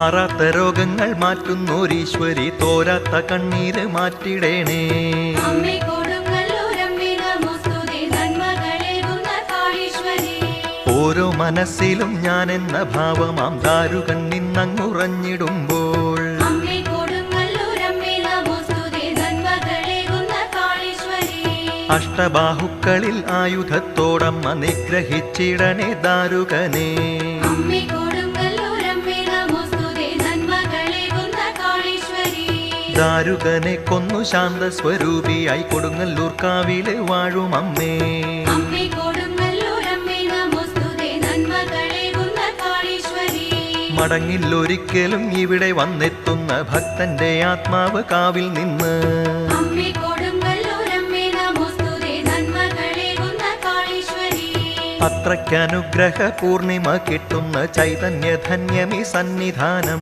മാറാത്ത രോഗങ്ങൾ മാറ്റുന്നോരീശ്വരി, തോരാത്ത കണ്ണീര് മാറ്റിടേണേ. ഓരോ മനസ്സിലും ഞാൻ എന്ന ഭാവമാം ദാരുകൻ നിന്നങ്ങുറഞ്ഞിടുമ്പോൾ അഷ്ടബാഹുക്കളിൽ ആയുധത്തോടമ്മ നിഗ്രഹിച്ചിടണേ ദാരുകനെ. ദാരുകനെ കൊന്നു ശാന്തസ്വരൂപിയായി കൊടുങ്ങല്ലൂർ കാവിലെ വാഴും അമ്മേ. മടങ്ങില്ലൊരിക്കലും ഇവിടെ വന്നെത്തുന്ന ഭക്തന്റെ ആത്മാവ് കാവിൽ നിന്ന് അത്രയ്ക്കനുഗ്രഹ പൂർണിമ കിട്ടുന്ന ചൈതന്യധന്യമി സന്നിധാനം.